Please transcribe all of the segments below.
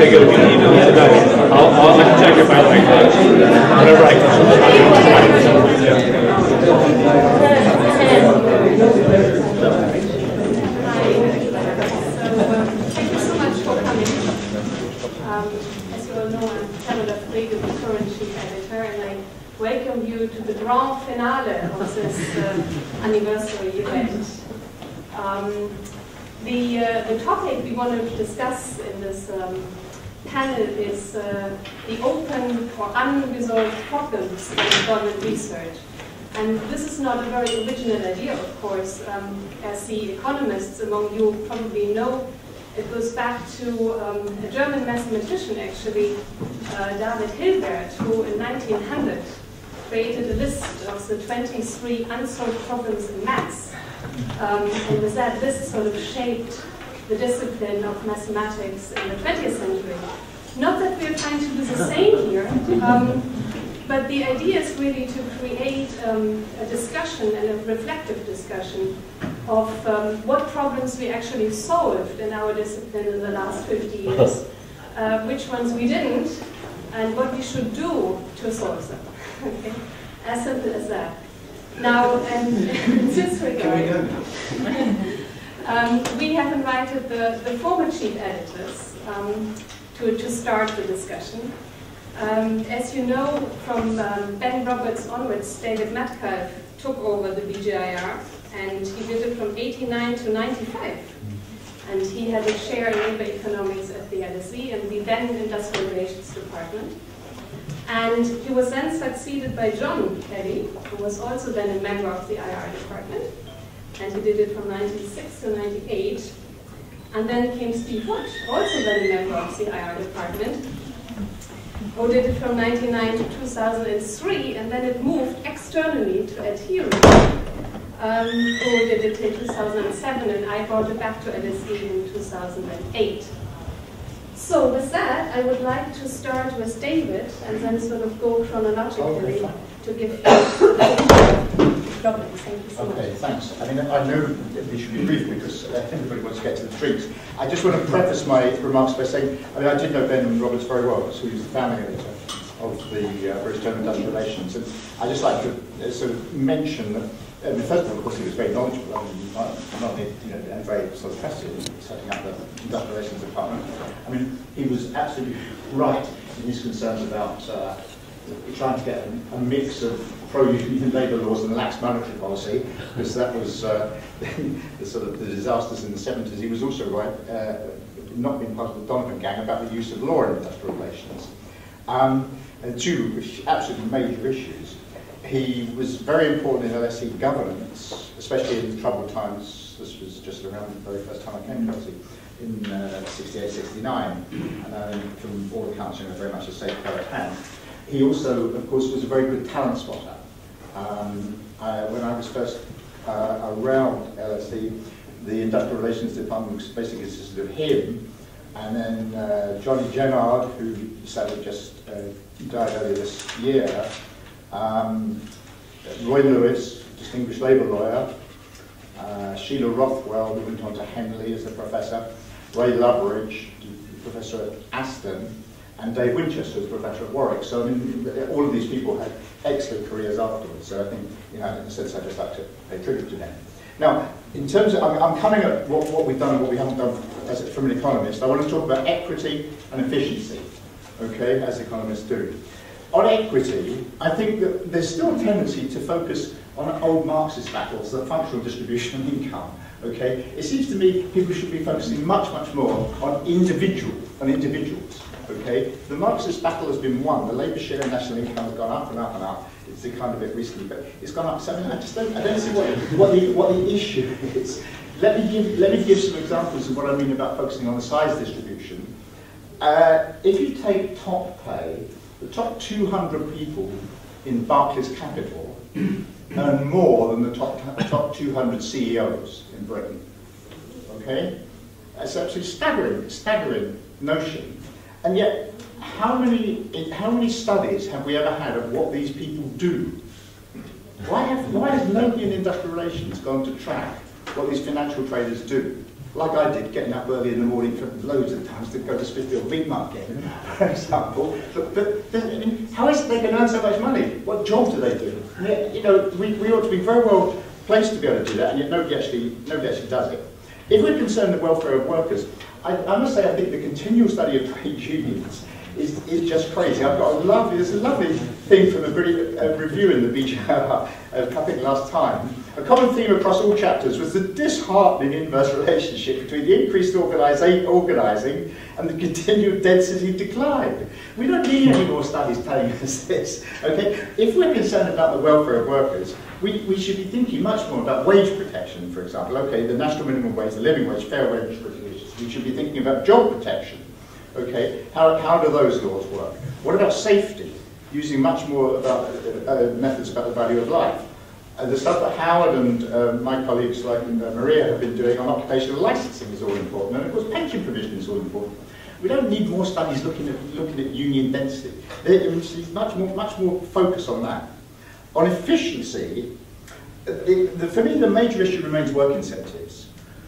make it a big email today. I can take it back like that. Whatever I can. Thank you so much for coming. As you all know, I'm Carola, Frege, the current chief editor, and I welcome you to the grand finale of this anniversary event. The topic we want to discuss in this panel is the open or unresolved problems in government research. And this is not a very original idea, of course. As the economists among you probably know, it goes back to a German mathematician, actually, David Hilbert, who in 1900 created a list of the 23 unsolved problems in maths. And with that list sort of shaped the discipline of mathematics in the 20th century. Not that we're trying to do the same here, but the idea is really to create a discussion and a reflective discussion of what problems we actually solved in our discipline in the last 50 years, which ones we didn't, and what we should do to solve them. Okay? As simple as that. Now, in this regard, we have invited the former chief editors to start the discussion. As you know, from Ben Roberts onwards, David Metcalf took over the BJIR, and he did it from 89 to 95. And he had a chair in labor economics at the LSE and the then Industrial Relations Department. And he was then succeeded by John Kelly, who was also then a member of the IR department. And he did it from 96 to 98. And then came Steve Wood, also then a member of the IR department, who did it from 99 to 2003, and then it moved externally to Heery, who did it in 2007, and I brought it back to LSE in 2008. So with that, I would like to start with David, and then sort of go chronologically to give Robert. Thank you so much. Okay, thanks. I mean, I know we should be brief because everybody wants to get to the drinks. I just want to preface my remarks by saying, I mean, I did know Ben Roberts very well, so he was the founding editor of the British German Industrial Relations, and I just like to sort of mention that. I mean, first of all, of course, he was very knowledgeable. I mean, and very sort of trusted in setting up the Industrial Relations Department. I mean, he was absolutely right in his concerns about trying to get a mix of pro-union labour laws and lax monetary policy, because that was the sort of the disasters in the 70s. He was also right, not being part of the Donovan gang, about the use of law in industrial relations. And two absolutely major issues. He was very important in LSE governance, especially in the troubled times. This was just around the very first time I came to LSE in 68, 69, and from all accounts, very much a safe pair of hands. He also, of course, was a very good talent spotter. When I was first around LSE, the Industrial Relations Department basically consisted of him, and then Johnny Jennard, who sadly just died earlier this year, Roy Lewis, distinguished labour lawyer, Sheila Rothwell, who went on to Henley as a professor, Ray Loveridge, professor at Aston, and Dave Winchester, who was professor at Warwick. So I mean, all of these people had excellent careers afterwards. So I think, in a sense, I'd just like to pay tribute to them. Now, in terms of, I'm coming at what we've done and what we haven't done from an economist. I want to talk about equity and efficiency, okay, as economists do. On equity, I think that there's still a tendency to focus on old Marxist battles, the functional distribution of income. Okay, it seems to me people should be focusing much more on individuals. Okay, the Marxist battle has been won. The labour share in national income has gone up and up and up. It's declined a bit recently, but it's gone up. So I mean, I don't see what the issue is. Let me give some examples of what I mean about focusing on the size distribution. If you take top pay, the top 200 people in Barclays Capital earn more than the top 200 CEOs in Britain. Okay, that's absolutely staggering notion. And yet, how many studies have we ever had of what these people do? Why has nobody in industrial relations gone to track what these financial traders do? like I did, getting up early in the morning for loads of times to go to Smithfield Meat Market, for example. But I mean, how is it they can earn so much money? What job do they do? You know, we ought to be very well placed to be able to do that, and yet nobody actually does it. If we're concerned with the welfare of workers, I must say I think the continual study of trade unions is just crazy. There's a lovely thing from a British review in the BJIR, I think last time. A common theme across all chapters was the disheartening inverse relationship between the increased organising and the continued density decline. We don't need any more studies telling us this. Okay? If we're concerned about the welfare of workers, we should be thinking much more about wage protection, for example. Okay, the national minimum wage, the living wage, fair wage provisions. We should be thinking about job protection. Okay, how do those laws work? What about safety? Using much more about methods about the value of life. The stuff that Howard and my colleagues like Maria have been doing on occupational licensing is all important, and of course pension provision is all important. We don't need more studies looking at union density. There's much more focus on that. On efficiency, for me the major issue remains work incentives.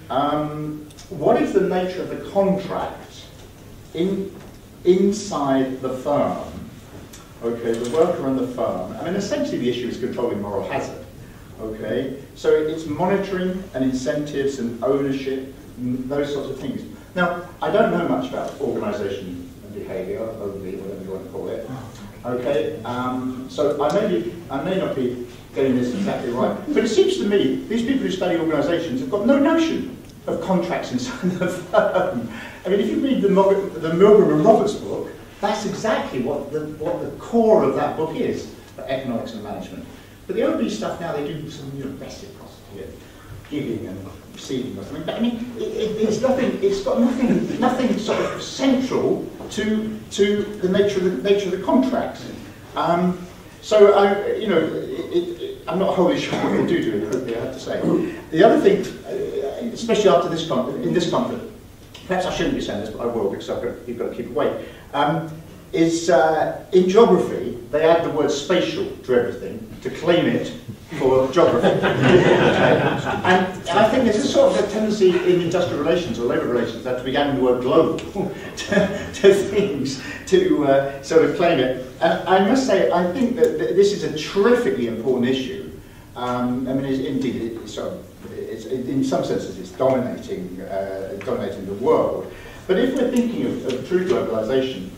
What is the nature of the contract inside the firm? Okay, the worker and the firm. I mean, essentially the issue is controlling moral hazard. Okay, so it's monitoring and incentives and ownership, and those sorts of things. Now, I don't know much about organisation and behaviour, only whatever you want to call it. Okay, so I may not be getting this exactly right, but it seems to me these people who study organisations have got no notion of contracts inside the firm. I mean, if you read the Milgram and Roberts book, that's exactly what the core of that book is for economics and management. But the OB stuff now, they do some reciprocity, giving and receiving or something. But I mean, it's got nothing sort of central to the nature of the contract. So I'm not wholly sure what they do, I have to say. The other thing, especially after in this conference, perhaps I shouldn't be saying this, but I will because you've got to keep awake, is in geography, they add the word spatial to everything to claim it for geography. And I think there's a sort of a tendency in industrial relations or labour relations that we add the word global to things to sort of claim it. And I must say, I think that this is a terrifically important issue. I mean, indeed, in some senses, it's dominating the world. But if we're thinking of true globalisation,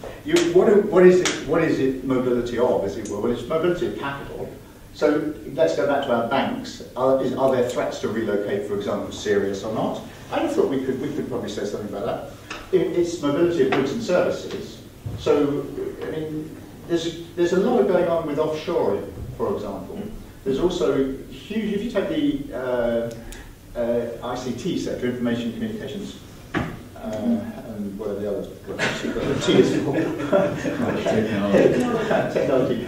what is it mobility of, as it were? Well, it's mobility of capital. So let's go back to our banks. Are there threats to relocate, for example, serious or not? I thought we could probably say something about that. It's mobility of goods and services. So, I mean, there's a lot going on with offshoring, for example. There's also huge, if you take the ICT sector, information communications, and whatever the others, the T is for technology.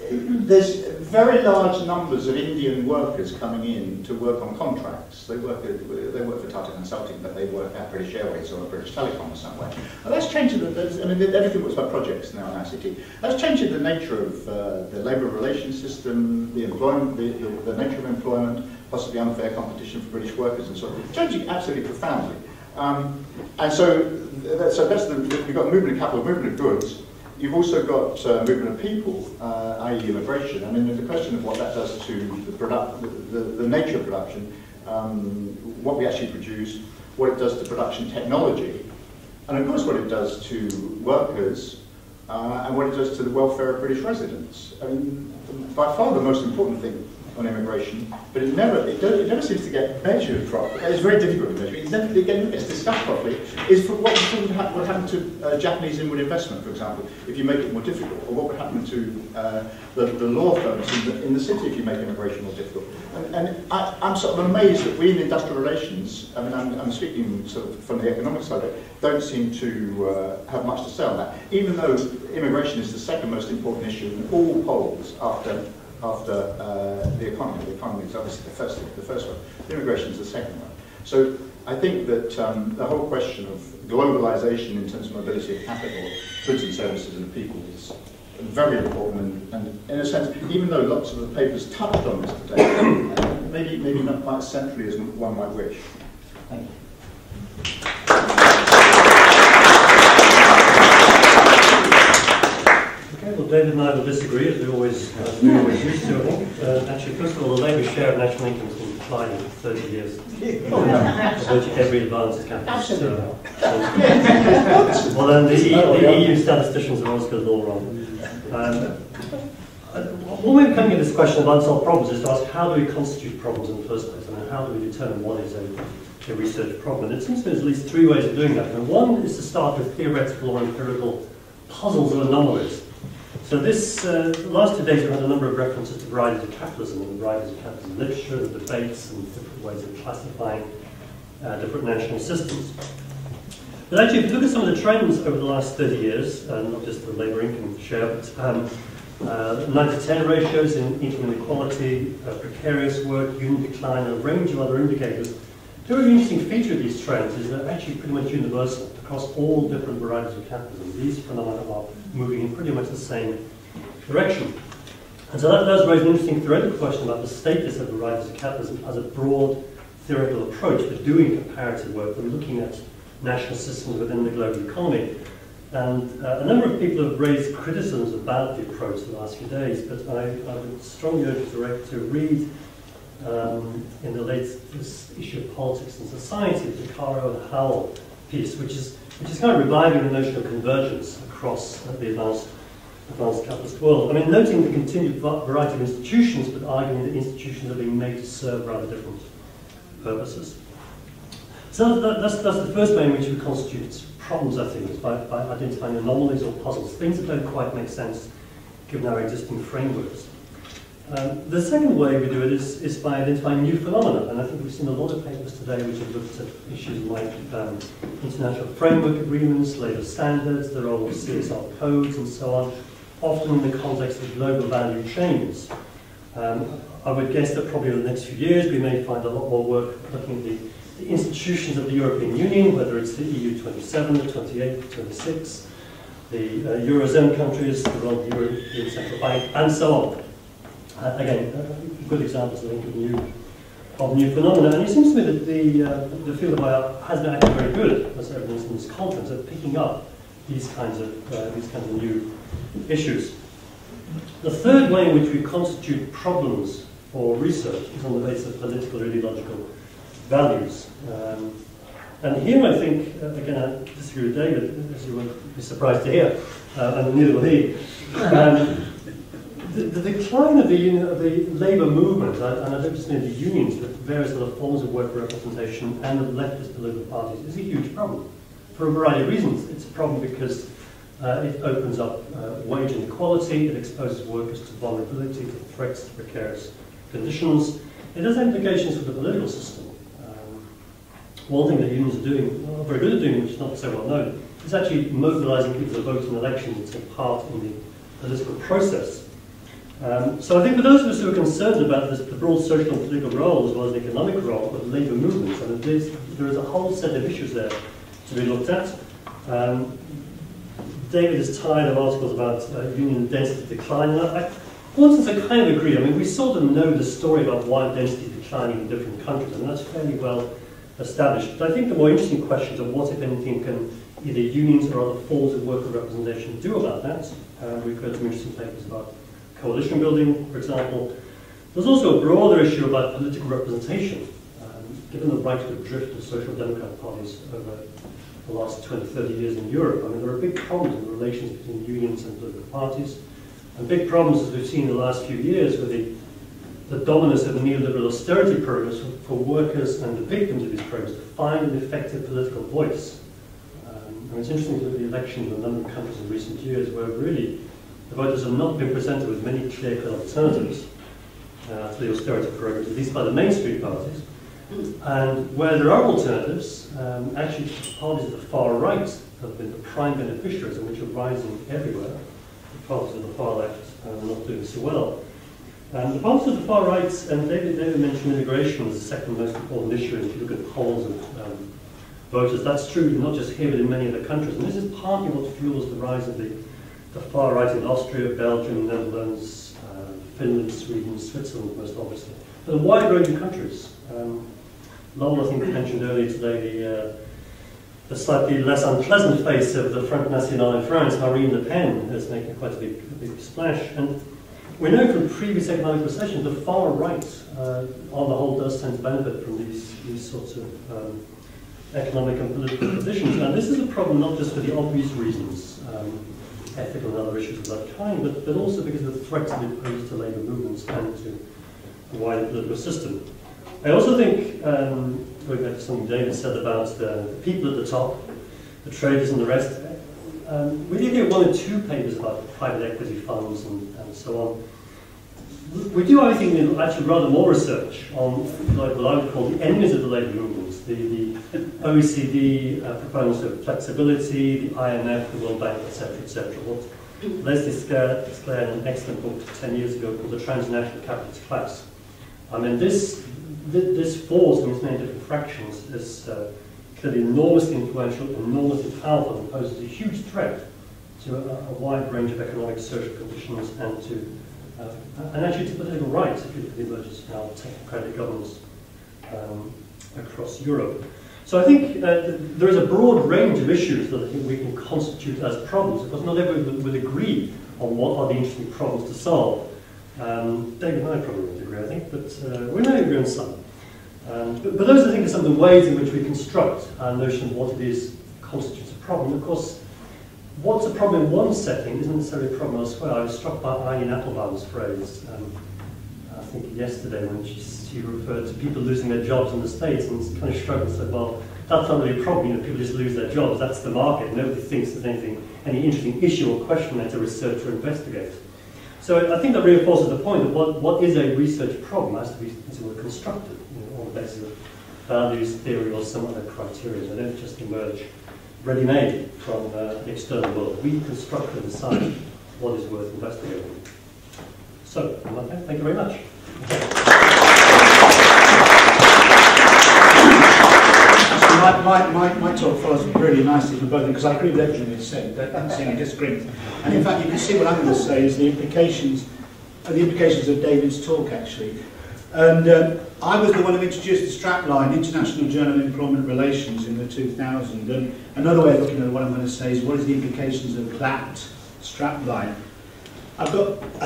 There's very large numbers of Indian workers coming in to work on contracts. They work for Tata Consulting, but they work at British Airways or British Telecom or somewhere. And that's changing everything works by projects now in ICT. That's changing the nature of the labour relations system, the employment, the nature of employment, possibly unfair competition for British workers and so on. Changing absolutely profoundly. And so that's we've got movement of capital, movement of goods. You've also got movement of people, i.e. immigration. I mean, the question of what that does to the nature of production, what we actually produce, what it does to production technology, and of course what it does to workers, and what it does to the welfare of British residents. I mean, by far the most important thing on immigration, but it never seems to get measured properly. It's very difficult to measure. It never gets discussed properly. Is for what would happen to Japanese inward investment, for example, if you make it more difficult, or what would happen to the law firms in the city if you make immigration more difficult. And I'm sort of amazed that we in industrial relations, I mean, I'm speaking sort of from the economic side, don't seem to have much to say on that, even though immigration is the second most important issue in all polls after the economy. The economy is obviously the first one. Immigration is the second one. So I think that the whole question of globalization in terms of mobility of capital, goods and services and people very important, and in a sense, even though lots of the papers touched on this today, maybe not quite centrally as one might wish. Thank you. Okay, well, David and I will disagree, as we always used to, I think. Actually, first of all, the Labour share of national income has been declining for 30 years. Virtually every advance is capital. Well, then the EU statisticians have always got it all wrong. One way of coming at this question of unsolved problems is to ask, how do we constitute problems in the first place? I mean, how do we determine what is a research problem? And it seems to me there's at least three ways of doing that. And one is to start with theoretical or empirical puzzles or anomalies. So this, the last 2 days we've had a number of references to varieties of capitalism and varieties of capitalism literature, the debates and different ways of classifying different national systems. But actually, if you look at some of the trends over the last 30 years, not just the labour income share, but 9-to-10 ratios in income inequality, precarious work, union decline, and a range of other indicators. The very interesting feature of these trends is that they're actually pretty much universal across all different varieties of capitalism. These phenomena are moving in pretty much the same direction. And so that does raise an interesting theoretical question about the status of varieties of capitalism as a broad theoretical approach for doing comparative work and looking at national systems within the global economy. And a number of people have raised criticisms about the approach in the last few days, but I would strongly urge you to read in the latest issue of Politics and Society, the Carola and Howell piece, which is kind of reviving the notion of convergence across the advanced capitalist world. I mean, noting the continued variety of institutions, but arguing that institutions are being made to serve rather different purposes. So that's the first way in which we constitute problems, I think, is by identifying anomalies or puzzles, things that don't quite make sense given our existing frameworks. The second way we do it is by identifying new phenomena, and I think we've seen a lot of papers today which have looked at issues like international framework agreements, labour standards, the role of CSR codes, and so on, often in the context of global value chains. I would guess that probably over the next few years we may find a lot more work looking at the institutions of the European Union, whether it's the EU 27, the 28, the 26, the Eurozone countries, the role of the European Central Bank, and so on. Again, good examples, I think, of new phenomena. And it seems to me that the field of IR has been actually very good, as evidenced in this conference, at picking up these kinds of new issues. The third way in which we constitute problems for research is on the basis of political or ideological values. And here I think, again, I disagree with David, as you won't be surprised to hear, and neither will he. The decline of the labour movement, and I don't just mean the unions, but various other forms of worker representation and of leftist political parties, is a huge problem. For a variety of reasons. It's a problem because it opens up wage inequality, it exposes workers to vulnerability, to threats, to precarious conditions. It has implications for the political system. One thing that unions are doing, are very good at doing, which is not so well known, is actually mobilising people to vote in elections and take part in the political process. So I think for those of us who are concerned about the broad social and political role as well as the economic role of labour movements, I mean, there is a whole set of issues there to be looked at. David is tired of articles about union density decline, and I kind of agree. I mean, we sort of know the story about why density is declining in different countries, and that's fairly well established. But I think the more interesting questions are what, if anything, can either unions or other forms of worker representation do about that. We've heard some interesting papers about coalition building, for example. There's also a broader issue about political representation. Given the right to the drift of social democrat parties over the last 20, 30 years in Europe, I mean, there are big problems in the relations between unions and political parties, and big problems, as we've seen in the last few years, with the dominance of the neoliberal austerity programs for workers and the victims of these programs to find an effective political voice. And it's interesting to look at the elections in a number of countries in recent years where really the voters have not been presented with many clear-cut alternatives to the austerity programs, at least by the mainstream parties. And where there are alternatives, actually parties of the far right have been the prime beneficiaries, and which are rising everywhere. The parties of the far left are not doing so well. The parties of the far right, and David mentioned immigration as the second most important issue, and if you look at polls of voters, that's true not just here but in many other countries. And this is partly what fuels the rise of the the far right in Austria, Belgium, Netherlands, Finland, Sweden, Switzerland, most obviously, but a wide range of countries. Lowell, I think, mentioned earlier today the slightly less unpleasant face of the Front National in France, Marine Le Pen, is making quite a big splash. And we know from previous economic recessions the far right, on the whole, does tend to benefit from these sorts of economic and political positions. And this is a problem not just for the obvious reasons, ethical and other issues of that kind, but also because of the threats that it poses to labour movements and to the wider political system. I also think, going back to something David said about the people at the top, the traders and the rest, we did hear 1 or 2 papers about private equity funds and so on. We do, I think, actually rather more research on like what I would call the enemies of the labour movements, the OECD proponents of flexibility, the IMF, the World Bank, etc., etc. What Leslie declared an excellent book 10 years ago called The Transnational Capitalist Class. I mean, this force in its many different fractions is clearly enormously influential, enormously powerful, and poses a huge threat to a wide range of economic, social conditions and to and actually to political rights, if you look at the emergence of now technocratic governments across Europe. So I think there is a broad range of issues that I think we can constitute as problems, because not everyone will agree on what are the interesting problems to solve. David and I probably won't agree, I think, but we may agree on some. But those, I think, are some of the ways in which we construct our notion of what it is constitutes a problem. Of course, what's a problem in one setting isn't necessarily a problem elsewhere. I was struck by Eileen Applebaum's phrase, I think yesterday, when she referred to people losing their jobs in the States, and kind of shrugged and said, well, that's not really a problem, you know, people just lose their jobs, that's the market, nobody thinks there's any interesting issue or question there to research or investigate. So I think that reinforces the point that what is a research problem has to be constructed, you know, on the basis of values, theory, or some other criteria. They don't just emerge ready-made from the external world. We construct and decide what is worth investigating. So, thank you very much. My talk follows really nicely from both, because I agree with everything you said. I don't see any disagreement. And in fact, you can see what I'm going to say is the implications of David's talk, actually. And I was the one who introduced the strapline, International Journal of Employment Relations, in the 2000. And another way of looking at what I'm going to say is, what is the implications of that strapline? I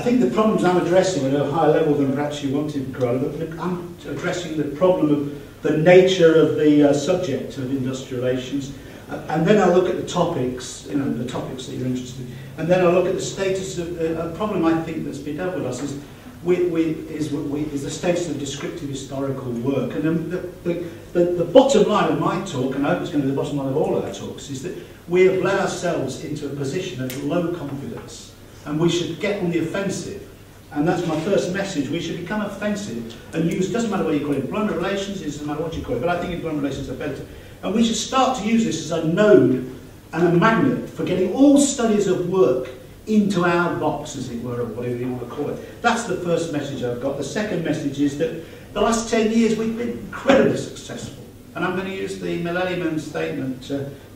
think the problems I'm addressing are at a higher level than perhaps you wanted, Carola. I'm addressing the problem of the nature of the subject of industrial relations, and then I'll look at the topics, you know, the topics that you're interested in, and then I'll look at the status of a problem I think that's been dealt with us is the status of descriptive historical work. And the bottom line of my talk, and I hope it's going to be the bottom line of all of our talks, is that we have led ourselves into a position of low confidence, and we should get on the offensive. And that's my first message. We should become offensive and use, doesn't matter what you call it, employment relations, it doesn't matter what you call it, but I think employment relations are better. And we should start to use this as a node and a magnet for getting all studies of work into our box, as it were, or whatever you want to call it. That's the first message I've got. The second message is that the last 10 years we've been incredibly successful. And I'm going to use the Millennium statement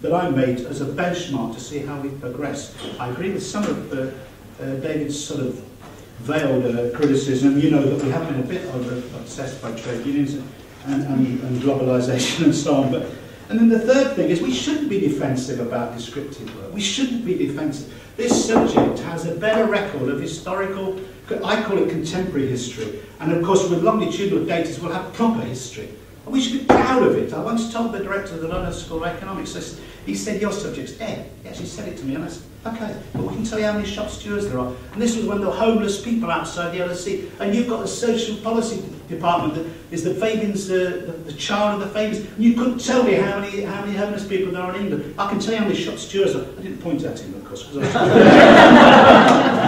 that I made as a benchmark to see how we've progressed. I agree with some of David's sort of veiled criticism. You know that we have been a bit obsessed by trade unions and globalisation and so on. And then the third thing is we shouldn't be defensive about descriptive work. We shouldn't be defensive. This subject has a better record of historical, I call it contemporary history. And of course with longitudinal data we'll have proper history. And we should be proud of it. I once told the director of the London School of Economics, he said, your subject's dead. He actually said it to me, and I said, okay, but we can tell you how many shop stewards there are. And this was when there were homeless people outside the LSE, and you've got the social policy department that is the Fabians, the child of the Fabians. And you couldn't tell me how many homeless people there are in England. I can tell you how many shop stewards there are. I didn't point at him, of course, because I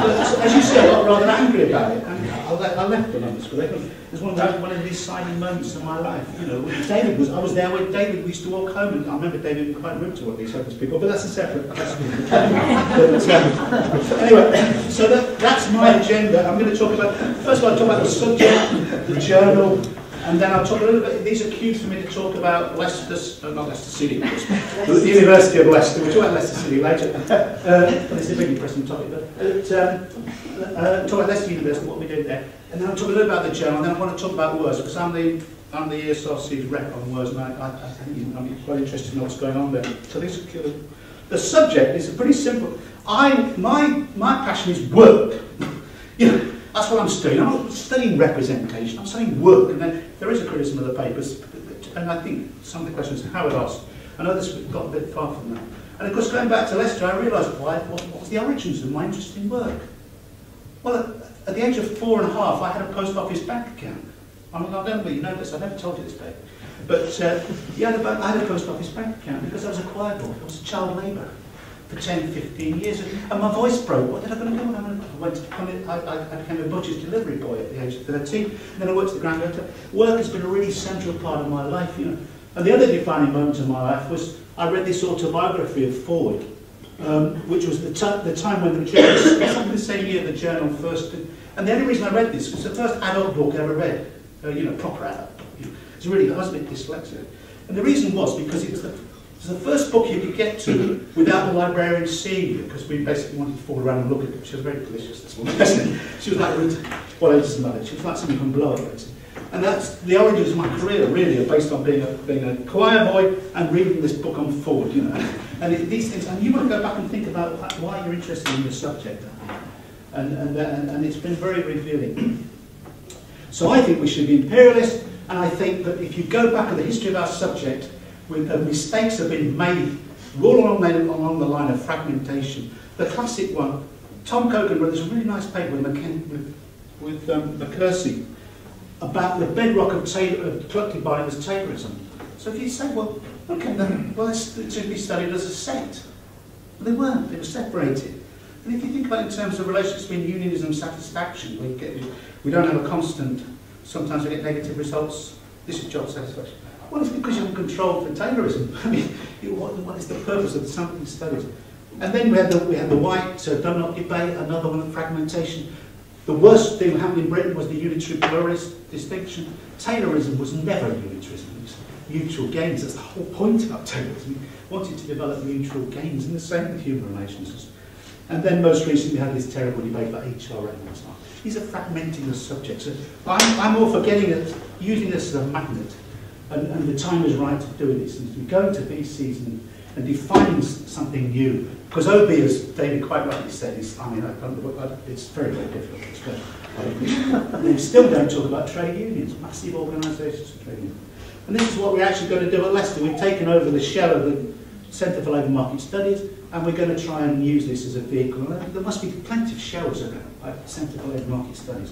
was as you said, I got rather angry about it. And I left the London School. It was one of these deciding moments of my life. You know, I was there with David. We used to walk home, and I remember David being quite rude to all these homeless people. But that's a separate. Anyway, so that's my agenda. I'm going to talk about, first of all, I'll talk about the subject, the journal, And then I'll talk a little bit, these are cues for me to talk about Leicester, not Leicester City, the University of Leicester. We'll talk about Leicester City later. But it's a really interesting topic. But talk about Leicester University, what we did there. And then I'll talk a little about the journal, and then I want to talk about words, because I'm the ESRC's rep on words, and I think I'm quite interested in what's going on there. So these are the subject is pretty simple. My passion is work. You know, that's what I'm studying. I'm not studying representation, I'm studying work. And then there is a criticism of the papers, and I think some of the questions Howard asked, I know this got a bit far from that. And of course, going back to Leicester, I realised what was the origins of my interest in work. Well, at the age of 4.5, I had a post office bank account. I mean, I don't know, you know this, I never told you this, babe. But I had a post office bank account because I was a choir boy, I was a child labourer for 10, 15 years, and my voice broke. What did I going to do? I became a butcher's delivery boy at the age of 13, and then I worked at the Grand Hotel. Work has been a really central part of my life, you know. And the other defining moment of my life was I read this autobiography of Ford, which was the time when the journal, something the same year the journal first did. And the only reason I read this was the first adult book I ever read, you know, proper adult. You know. It's really, I was a bit dyslexic. And the reason was because it was the first book you could get to without the librarian seeing you, because we basically wanted to fall around and look at it. She was very delicious, this woman. She was like, well, I just mother. She was like something from Blow Up. And that's the origins of my career, really, are based on being a choir boy and reading this book on Ford, you know. And these things, and you want to go back and think about why you're interested in the subject. And it's been very revealing. So I think we should be imperialist, and I think that if you go back to the history of our subject, mistakes have been made all along the line of fragmentation. The classic one, Tom Cogan wrote this really nice paper with McCursey about the bedrock of collective bargaining as Taylorism. So if you say, well, okay, then, well, it should be studied as a set. Well, they weren't, they were separated. And if you think about it in terms of relationships between unionism and satisfaction, we don't have a constant, sometimes we get negative results. This is job satisfaction. Well, it's because you have control for Taylorism. I mean, what is the purpose of something studied? And then we had the white Dunlop debate, another one, fragmentation. The worst thing that happened in Britain was the unitary pluralist distinction. Taylorism was never unitarism. It was mutual gains. That's the whole point about Taylorism. We wanted to develop mutual gains, and the same with human relations. And then most recently we had this terrible debate about HRM and so on. These are fragmenting the subject. So I'm all for using this as a magnet, and the time is right to do this. And as we go into VCs and defining something new, because OB, as David quite rightly said, it's very, very difficult to explain. And they still don't talk about trade unions, massive organisations for trade unions. And this is what we're actually going to do at Leicester. We've taken over the shell of the Centre for Labour Market Studies, and we're going to try and use this as a vehicle. And there must be plenty of shells around, like the Centre for Labour Market Studies,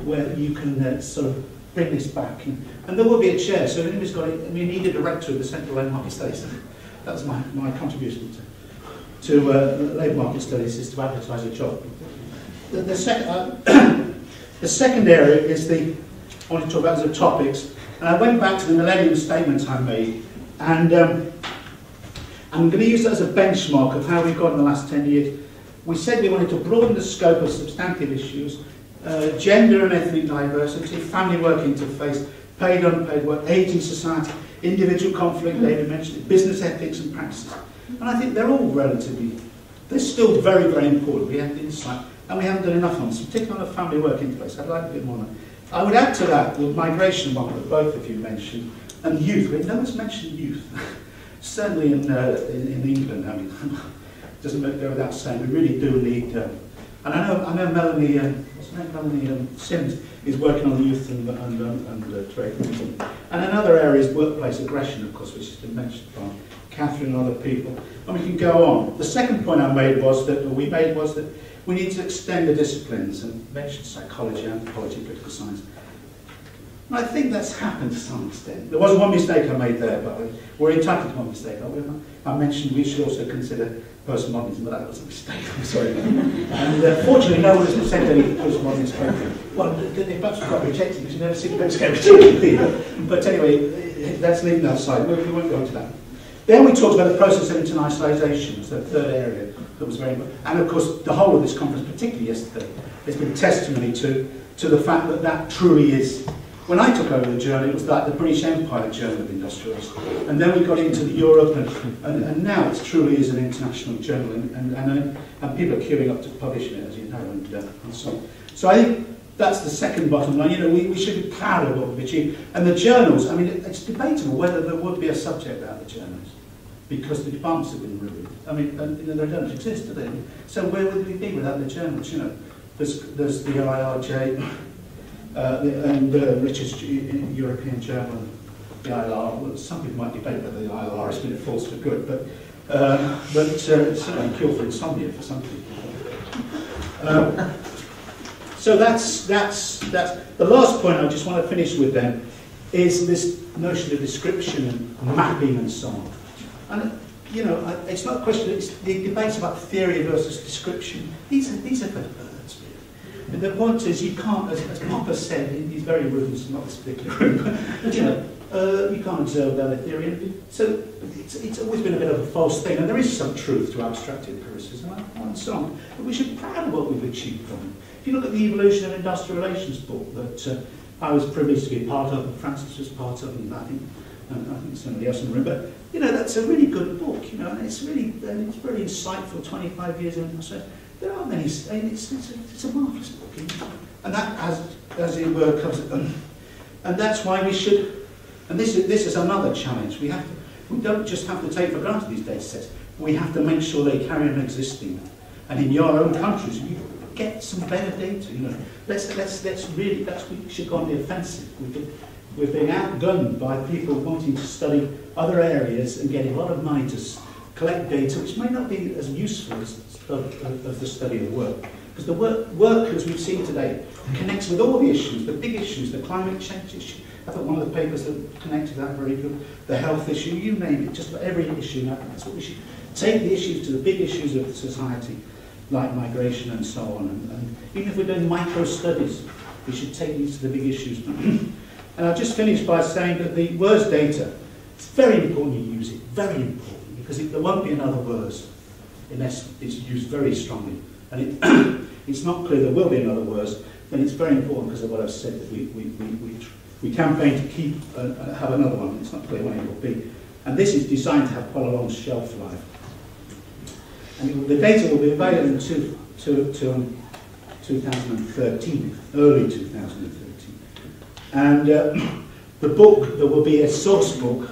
where you can sort of bring this back. And there will be a chair, so if anybody's got it, we need a director of the Centre for Labour Market Studies. That's my contribution to Labour Market Studies, is to advertise a job. The second area is I want to talk about the topics. And I went back to the Millennium Statement I made, and I'm going to use that as a benchmark of how we've gone in the last 10 years. We said we wanted to broaden the scope of substantive issues, gender and ethnic diversity, family work interface, paid unpaid work, ageing society, individual conflict, David mentioned it, business ethics and practices. And I think they're all they're still very, very important. We have the insight, and we haven't done enough on this, particularly on the family work interface. I'd like a bit more on that. I would add to that the migration one that both of you mentioned, and youth. No one's mentioned youth. Certainly in England, I mean, it doesn't go without saying, we really do need, and I know Melanie, what's her name, Melanie Sims is working on youth and trade. And another area is workplace aggression, of course, which has been mentioned by Catherine and other people. And we can go on. The second point I made was that we need to extend the disciplines, and mentioned psychology, anthropology, political science. And I think that's happened to some extent. There was one mistake I made there, but we're entitled to one mistake, aren't we? I mentioned we should also consider postmodernism, but that was a mistake, I'm sorry. And fortunately, no one has sent any postmodernist papers. Well, they perhaps got rejected, because you never see papers get rejected. But anyway, let's leave that aside. We won't go into that. Then we talked about the process of internationalisation, as the third area that was very important. And of course, the whole of this conference, particularly yesterday, has been testimony to the fact that that truly is when I took over the journal, it was like the British Empire Journal of Industrialists. And then we got into Europe, and now it truly is an international journal, and people are queuing up to publish it, as you know, and so on. So I think that's the second bottom line. You know, we should be proud of what we've achieved. And the journals, I mean, it's debatable whether there would be a subject about the journals, because the departments have been ruined. I mean, you know, they don't exist, do they? So where would we be without the journals? You know, there's the IRJ, and Richard's European Journal, the ILR. Well, some people might debate whether the ILR has been false for good, but it's certainly a cure for insomnia for some people. So that's the last point I just want to finish with then, is this notion of description and mapping and so on. And you know, it's not a question, it's the debates about theory versus description. These are for the birds. And the point is, you can't, as Popper said, he's very rude, it's not this particular room, but you know, you can't observe without a theory. So it's always been a bit of a false thing, and there is some truth to abstract empiricism and so on. But we should be proud of what we've achieved from it. If you look at the Evolution of Industrial Relations book that I was privileged to be part of, and Francis was part of, and I think somebody else in the room, but you know, that's a really good book, you know, and it's really insightful. 25 years in, so there are many. It's a marvellous book, you know? And that, as it were, comes, and that's why we should. And this is another challenge. We don't just have to take for granted these data sets. We have to make sure they carry on existing, and in your own countries, you get some better data. You know, let's really, we should go on the offensive. We've been outgunned by people wanting to study other areas and getting a lot of money to collect data, which may not be as useful as the study of work. Because the work, as we've seen today, connects with all the issues, the big issues, the climate change issue. I thought one of the papers that connected that very good, the health issue, you name it, just about every issue. Now, that's what we should take the issues to the big issues of society, like migration and so on. And even if we're doing micro studies, we should take these to the big issues. And I'll just finish by saying that the WIRS data, it's very important you use it, very important, because there won't be another WIRS unless it's used very strongly. And it's not clear there will be another WIRS, then it's very important because of what I've said, that we campaign to keep, have another one. It's not clear when it will be. And this is designed to have quite a long shelf life. And the data will be available in 2013, early 2013. And the book, there will be a source book,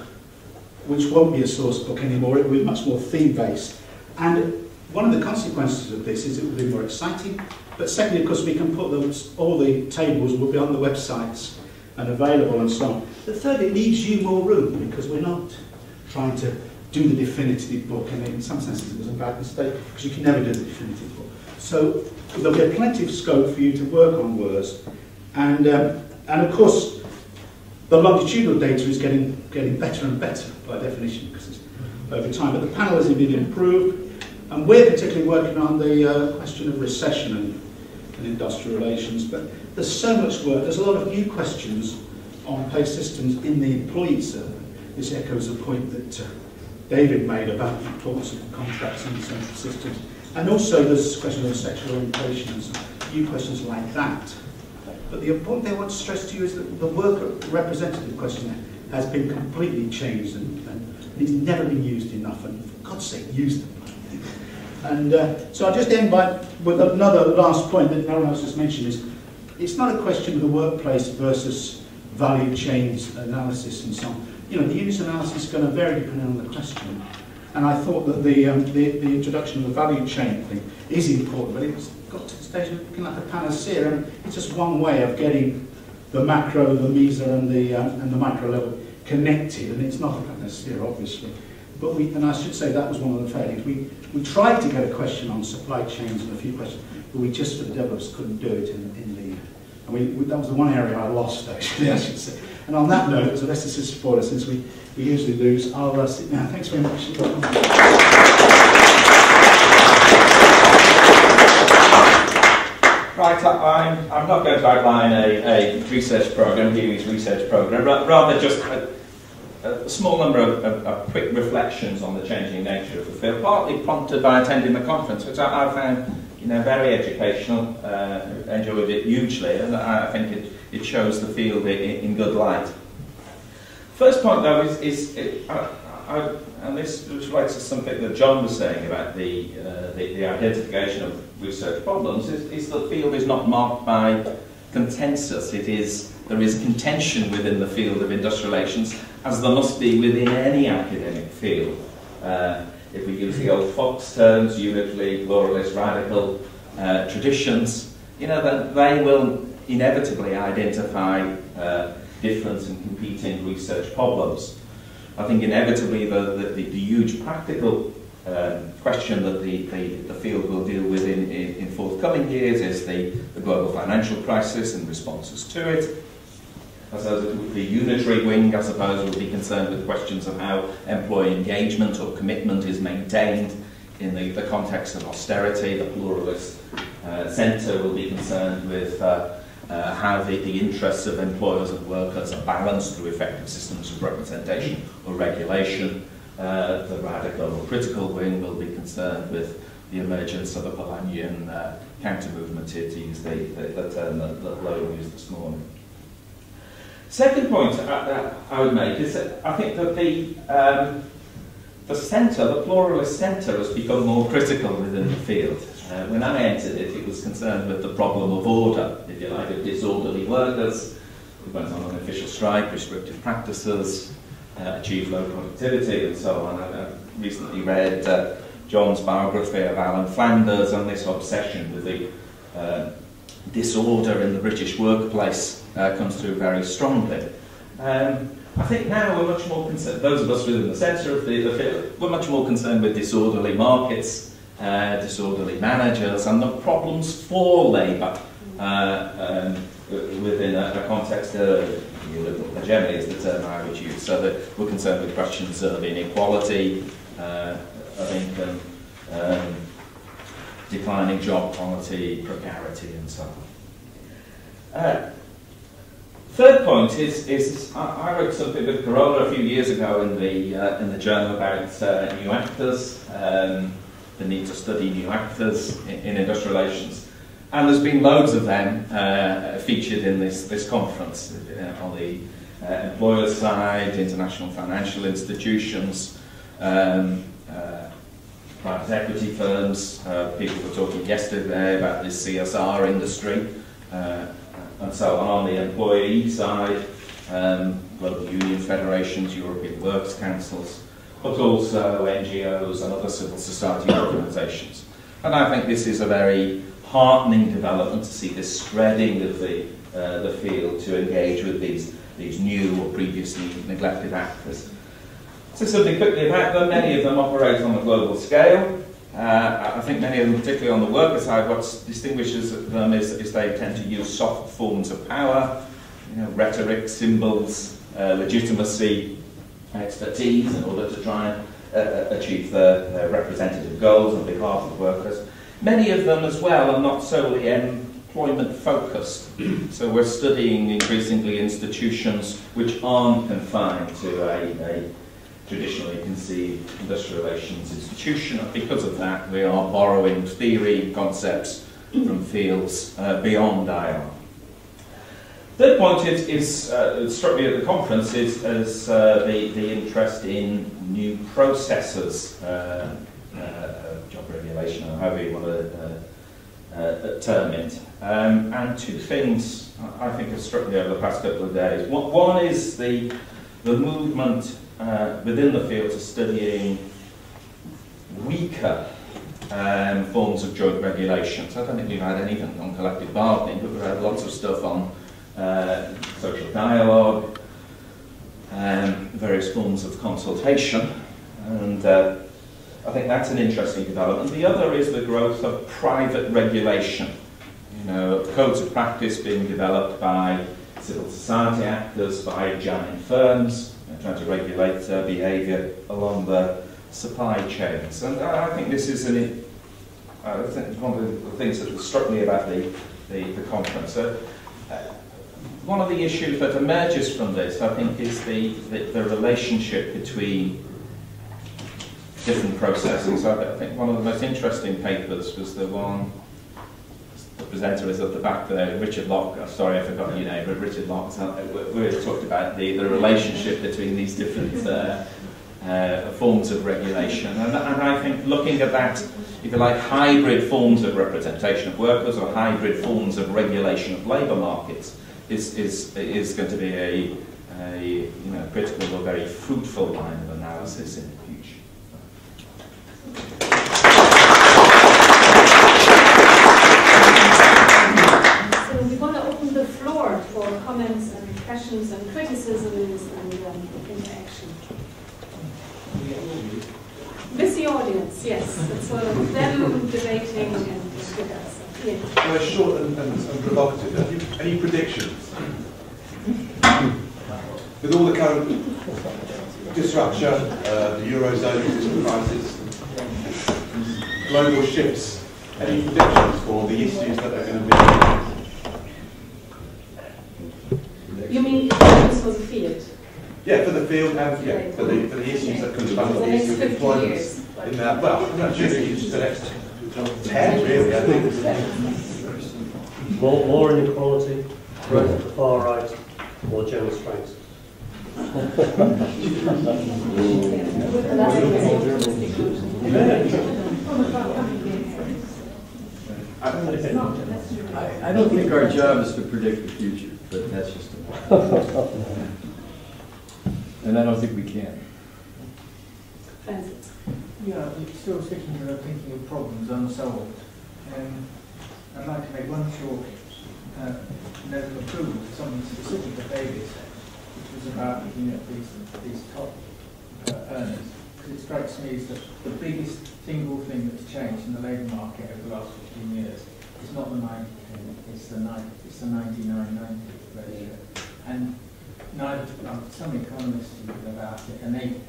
which won't be a source book anymore. It will be much more theme-based. And one of the consequences of this is it will be more exciting. But secondly, of course, we can put those, all the tables will be on the websites and available and so on. But third, it leaves you more room, because we're not trying to do the definitive book. And in some senses, it was a bad mistake, because you can never do the definitive book. So there'll be plenty of scope for you to work on WIRS. And of course, the longitudinal data is getting better and better by definition, because it's over time. But the panel has been improved, and we're particularly working on the question of recession and industrial relations. But there's so much work. There's a lot of new questions on pay systems in the employee survey. This echoes a point that David made about the importance of contracts in central systems. And also there's a question of sexual orientation and some new questions like that. But the important thing I want to stress to you is that the worker representative questionnaire has been completely changed, and it's never been used enough, and for God's sake, use them. And so I'll just end with another last point that no one else has mentioned, is it's not a question of the workplace versus value chains analysis and so on. You know, the units analysis is going to vary depending on the question. And I thought that the introduction of the value chain thing is important, but it's got to the stage of looking like a panacea, and it's just one way of getting the macro, the meso, and the micro level connected, and it's not a panacea, obviously. But and I should say that was one of the failings. We tried to get a question on supply chains and a few questions, but we just, for the developers, couldn't do it in the. And that was the one area I lost, actually, I should say. And on that note, unless this is a spoiler, since we usually lose, I'll sit down. Thanks very much. Right, I'm not going to outline a research programme, Heery's research programme, rather just a small number of quick reflections on the changing nature of the field, partly prompted by attending the conference, which I found very educational, enjoyed it hugely, and I think it shows the field in good light. First point, though, and this relates to something that John was saying about the identification of research problems, is the field is not marked by consensus. There is contention within the field of industrial relations, as there must be within any academic field. If we use the old Fox terms, unitary, pluralist, radical traditions, then they will inevitably identify different and competing research problems. I think inevitably the huge practical question that the field will deal with in forthcoming years is the global financial crisis and responses to it. The unitary wing, I suppose, will be concerned with questions of how employee engagement or commitment is maintained in the context of austerity. The pluralist centre will be concerned with how the interests of employers and workers are balanced through effective systems of representation or regulation. The radical or critical wing will be concerned with the emergence of a Polanyian counter-movement, to use the term that Lowe used this morning. Second point I would make is that I think that the centre, the pluralist centre, has become more critical within the field. When I entered it, it was concerned with the problem of order, if you like, of disorderly workers who went on an official strike, restrictive practices, achieved low productivity, and so on. I recently read John's biography of Alan Flanders, and this obsession with the disorder in the British workplace comes through very strongly. I think now we're much more concerned, those of us within the centre of the field, we're much more concerned with disorderly markets, disorderly managers, and the problems for labour within a context of hegemony is the term I would use. So that we're concerned with questions of inequality, of income, declining job quality, precarity, and so on. Third point is I wrote something with Carola a few years ago in the journal about new actors, the need to study new actors in industrial relations, and there's been loads of them featured in this conference on the employers' side, international financial institutions, private equity firms. People were talking yesterday about the CSR industry. And so on the employee side, global union federations, European Works Councils, but also NGOs and other civil society organisations. And I think this is a very heartening development to see this spreading of the field to engage with these new or previously neglected actors. So something quickly about them. Many of them operate on a global scale. I think many of them, particularly on the worker side, what distinguishes them is they tend to use soft forms of power, rhetoric, symbols, legitimacy, expertise in order to try and achieve their representative goals on behalf of workers. Many of them as well are not solely employment focused. So we're studying increasingly institutions which aren't confined to a traditionally conceived industrial relations institution, and because of that we are borrowing theory and concepts from fields beyond IR. Third point is struck me at the conference is the interest in new processes, job regulation, or however you want to term it. And two things I think have struck me over the past couple of days. One is the movement within the field to studying weaker forms of joint regulations. I don't think we've had anything on collective bargaining, but we've had lots of stuff on social dialogue, various forms of consultation, and I think that's an interesting development. The other is the growth of private regulation. Codes of practice being developed by civil society actors, by giant firms, trying to regulate behaviour along the supply chains. And I think this is one of the things that struck me about the conference. One of the issues that emerges from this, I think, is the relationship between different processes. I think one of the most interesting papers was the presenter is at the back there, Richard Locke. Sorry, I forgot your name, but Richard Locke. We talked about the relationship between these different forms of regulation, and I think looking at that, if you like, hybrid forms of representation of workers or hybrid forms of regulation of labour markets is going to be a critical or very fruitful line of analysis in the future. So we want to open the floor for comments and questions and criticisms and interaction. With the audience, yes. It's sort of them debating and with us. Yeah. Well, short and provocative. Have you any predictions? With all the current disruption, the Eurozone existing crisis, global shifts, any predictions for the issues that are going to be? You mean issues for the field? Yeah, for the field and for the issues that confront the issue of employment. In that, well, I'm not sure the next 10 really, I think. More inequality, growth at the far right, more general strengths. I don't think our job is to predict the future, but that's just and I don't think we can. Yeah, still sticking with thinking of problems unsolved. I'd like to make one short note of approval for something specific that David said, which was about looking at these top earners. Because it strikes me as the biggest single thing that's changed in the labour market over the last 15 years is not the 90, it's the 99-90 ratio. And some economists have written about it, and they,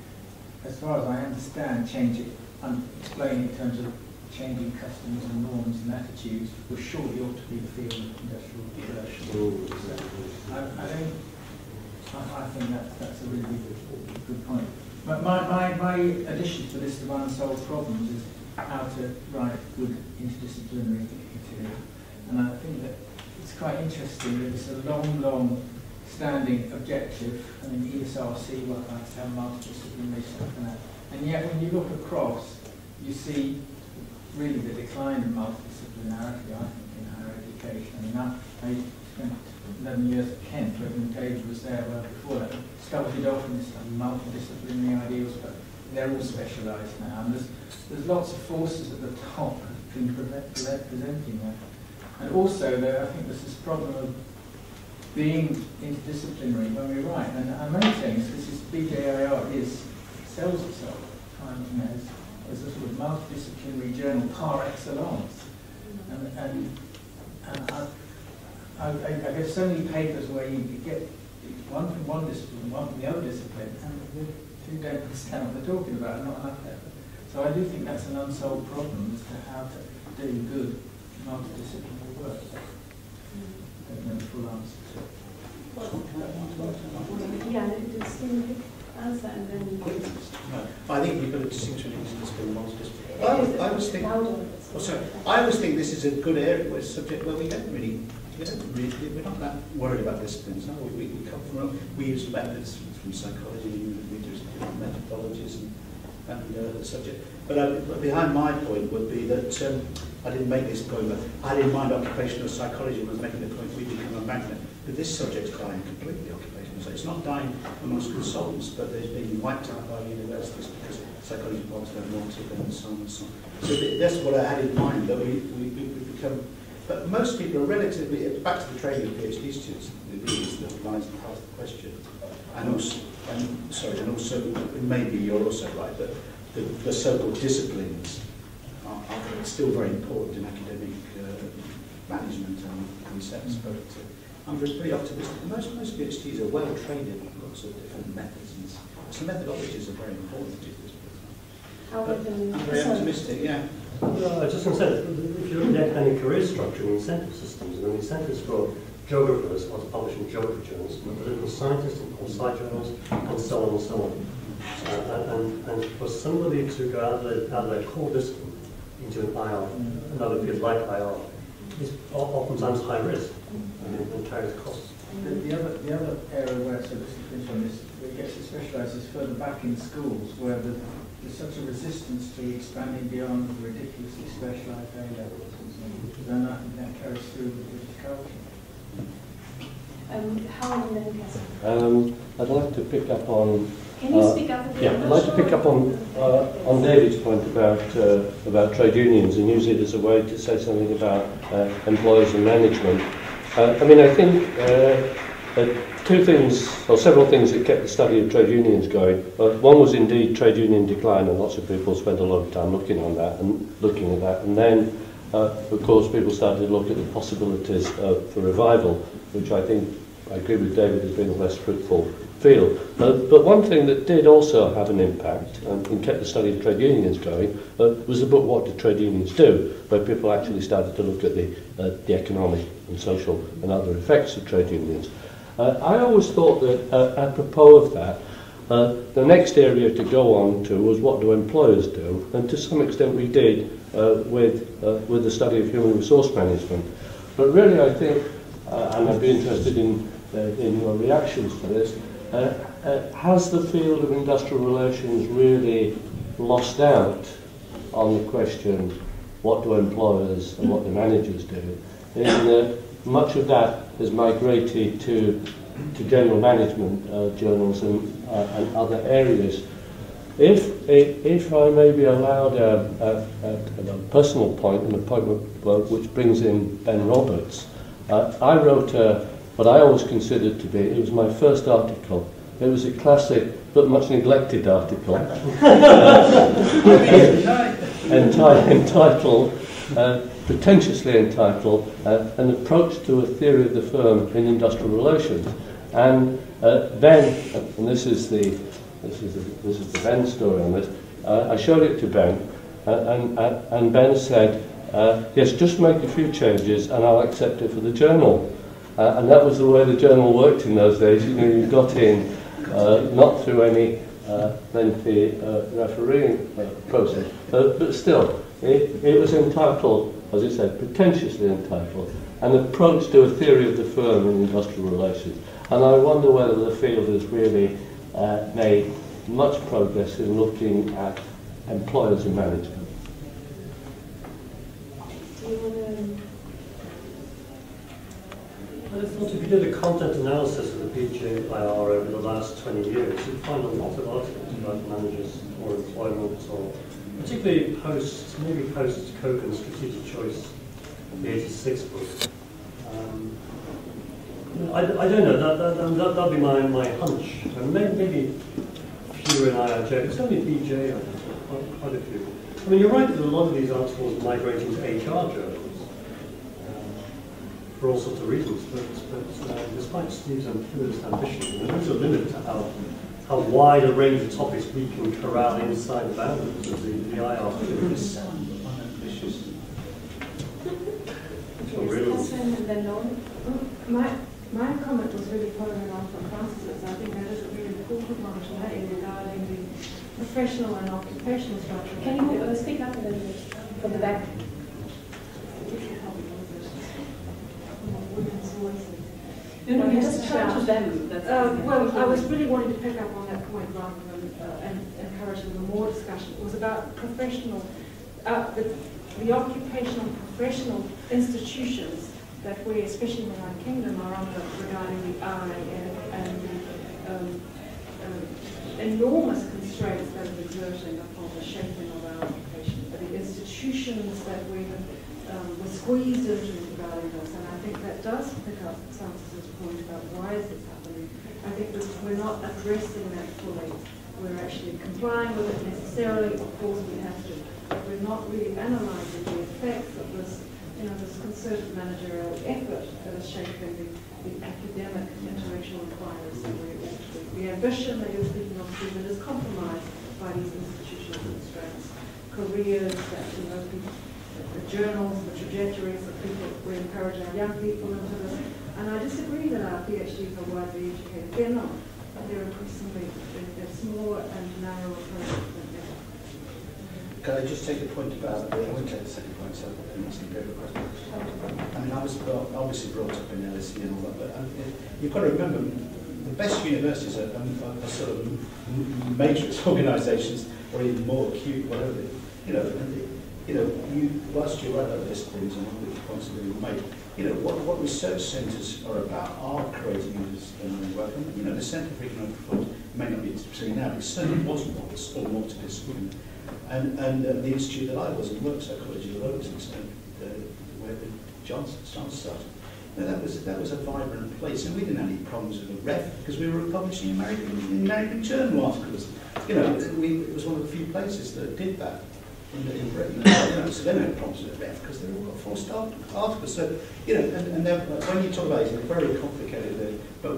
as far as I understand, explain it in terms of changing customs and norms and attitudes, which surely ought to be the field of industrial research. I think that's a really good point. But my addition to the list of unsolved problems is how to write good interdisciplinary material. And I think that it's quite interesting that it's a long standing objective. I mean, ESRC likes to have multidisciplinary stuff and that. And yet when you look across, you see really the decline in multidisciplinarity, I think, in higher education. I mean, I spent 11 years at Kent, when David was there well before that. Started off in this multidisciplinary ideals, but they're all specialised now. And there's lots of forces at the top presenting that. And also, I think there's this problem of being interdisciplinary when we write. And I'm only saying this is BJIR sells itself as a sort of multidisciplinary journal par excellence. And I guess so many papers where you get one from one discipline, one from the other discipline, and you don't understand what they're talking about, not enough effort. So I do think that's an unsolved problem as to how to do good multidisciplinary work. I don't know the full answer to it. Yeah, it's answer and then I think we've got to distinguish between multidisciplinary. I always think this is a good area where subject where we're not that worried about disciplines. No, we come from, we use methods from psychology, we do different methodologies and the subject. But behind my point would be that I didn't make this point, but I had in mind occupational psychology was making the point we become a magnet. But this subject's dying completely, occupational psychology. It's not dying amongst consultants, but there's been wiped out by universities because psychology departments don't want it and so on and so on. So that's what I had in mind, that we become. But most people are relatively, back to the training of PhD students, is the lines that ask the question. And also, maybe you're also right, that the so-called disciplines are still very important in academic management and concepts. But I'm pretty optimistic. Most PhDs are well trained in lots of different methods, and so methodologies are very important to this. I'm very optimistic, yeah. No, I was just going to say, if you look at the academic career structure and incentive systems, the incentives for geographers are to publish in geography journals, political scientists in poli-sci journals, and so on and so on. And for somebody to go out of their core discipline into an IR, another field like IR, is oftentimes high risk and carries costs. The other area where sort of where it gets specialised is further back in schools, where there's such a resistance to expanding beyond the ridiculously specialised A levels and so on. Then I think that carries through the British culture. How many minutes? I'd like to pick up on. Can you speak up a bit? Yeah, I'd like to pick up on David's point about trade unions and use it as a way to say something about employers and management. I mean, I think two things, or several things that kept the study of trade unions going. One was indeed trade union decline, and lots of people spent a lot of time looking at that. And then, of course, people started to look at the possibilities for revival, which I think, I agree with David, has been a less fruitful field. But one thing that did also have an impact and kept the study of trade unions going was the book What Do Trade Unions Do?, where people actually started to look at the economic and social and other effects of trade unions. I always thought that apropos of that, the next area to go on to was what do employers do, and to some extent we did with the study of human resource management. But really I think, and I'd be interested in your reactions to this, has the field of industrial relations really lost out on the question what do employers and what do managers do? In that much of that has migrated to general management journals and other areas. If I may be allowed a personal point, and a point which brings in Ben Roberts, I wrote what I always considered to be, it was my first article. It was a classic but much neglected article entitled, pretentiously entitled, An Approach to a Theory of the Firm in Industrial Relations. And Ben, and this is the Ben story on this, I showed it to Ben, and Ben said, yes, just make a few changes and I'll accept it for the journal. And that was the way the journal worked in those days. You know, you got in not through any lengthy refereeing process, but still, it was entitled, as it said, pretentiously entitled, An Approach to a Theory of the Firm in Industrial Relations. And I wonder whether the field has really made much progress in looking at employers and management. Do you want to... I thought if you did a content analysis of the BJIR over the last 20 years, you'd find a lot of articles about managers or employment, or particularly maybe post Kogan's Strategic Choice, the 86 book. I don't know, that'll be my hunch. And maybe fewer in IRJ, it's only BJ, quite a few. I mean, you're right that a lot of these articles migrate into HR journals for all sorts of reasons, but despite Steve's ambitious ambition, there is a limit to how wide a range of topics we can corral inside the boundaries of the IR field. It's unambitious. My comment was really following on from Francis's. I think that is a really important one today regarding the professional and occupational structure. Can you speak up a little bit from the back? No, you just shout to them. Well, I was really wanting to pick up on that point rather than encouraging more discussion. It was about professional, the occupational professional institutions that we, especially in the United Kingdom, are under regarding the RAF and the enormous constraints that are exerting upon the shaping of our occupation. The institutions that we were squeezed into regarding this, and I think that does pick up Francis's point about why is this happening. I think that we're not addressing that fully. We're actually complying with it necessarily, of course we have to, but we're not really analysing the effects of this, this concerted managerial effort that is shaping the academic intellectual inquiries that we actually, the ambition that you're speaking of, Stephen, is compromised by these institutional constraints. Careers that most people, the journals, the trajectories of people, we encourage our young people into this. And I disagree that our PhDs are widely educated. They're not. They're increasingly, they're smaller and narrower programs than ever. Can I just take a point about, I won't take the second point, so I mustn't go for questions. I mean, I was obviously brought up in LSE and all that, but you've got to remember, the best universities are sort of matrix organisations, or even more acute, whatever. Whilst you write about disciplines and all the points that you make, what research centres are about are creating interdisciplinary work. And, the Centre for Economic Reform may not be disciplinary now, but it certainly was once or multidisciplinary. And the institute that I was in, work psychology, where John started, that was a vibrant place, and we didn't have any problems with the ref because we were publishing American journal articles. It was one of the few places that did that in Britain. So they don't have problems with the ref because they all got forced articles. So and when you talk about it, it's very complicated. But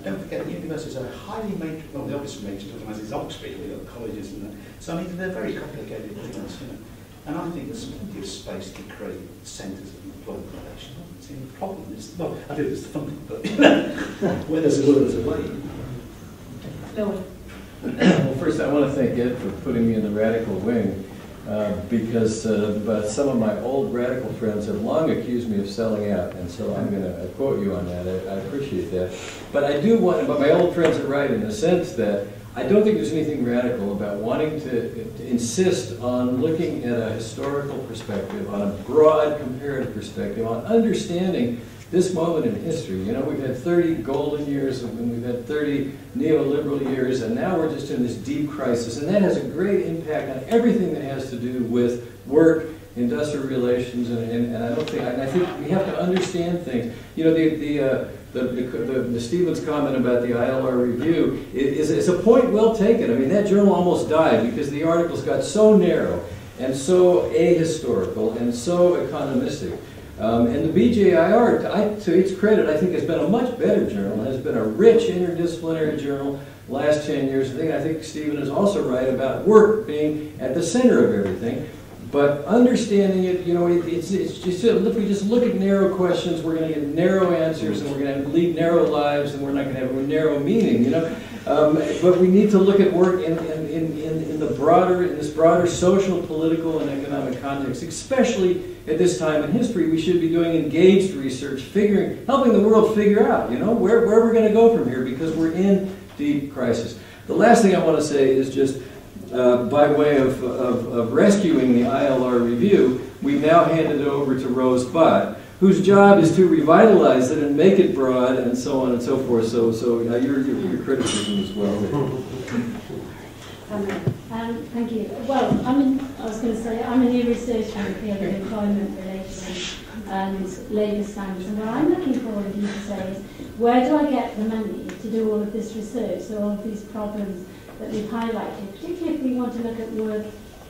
don't forget, the universities are highly matrix. Well, the obvious matrix organised is Oxford. We've got colleges and that. So I mean, they're very complicated things. And I think there's plenty of space to create centres of employment relations. I don't see any problem. I do it's funding, but where there's a will, there's a way. Well, first I want to thank Ed for putting me in the radical wing, because but some of my old radical friends have long accused me of selling out, and so I'm going to quote you on that. I appreciate that. But I do want, but my old friends are right in the sense that I don't think there's anything radical about wanting to insist on looking at a historical perspective, on a broad comparative perspective, on understanding this moment in history. We've had 30 golden years and we've had 30 neoliberal years, and now we're just in this deep crisis, and that has a great impact on everything that has to do with work, industrial relations, and I think we have to understand things. The Stevens comment about the ILR review is a point well taken. I mean, that journal almost died because the articles got so narrow and so ahistorical and so economistic. And the BJIR, to its credit, I think has been a much better journal, has been a rich interdisciplinary journal the last 10 years. I think Stephen is also right about work being at the center of everything. But understanding it, it's just, if we just look at narrow questions, we're going to get narrow answers, and we're going to lead narrow lives, and we're not going to have a narrow meaning, But we need to look at work in this broader social, political, and economic context, especially at this time in history. We should be doing engaged research, helping the world figure out, where we're going to go from here, because we're in deep crisis. The last thing I want to say is just, by way of rescuing the ILR review, we've now handed it over to Rose Butt, whose job is to revitalize it and make it broad and so on and so forth. So your criticism as well. Thank you. Well, I was going to say, I'm a new researcher in the field of employment relations and labour standards, and what I'm looking for of you to say is, where do I get the money to do all of this research, so all of these problems that we've highlighted, particularly if we want to look at work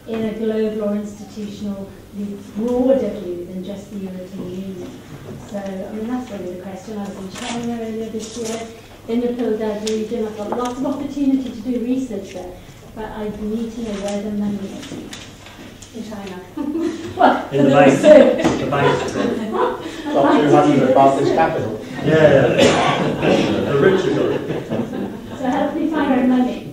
in a global or institutional broader view than just the European Union. So, that's really the question. I was in China earlier this year, in the Philadelphia region. I've got lots of opportunity to do research there, but I need to know where the money is. In China. Well, in the bank. The bank. Top 200 above this capital. Yeah. The rich have got it. So help me find the money.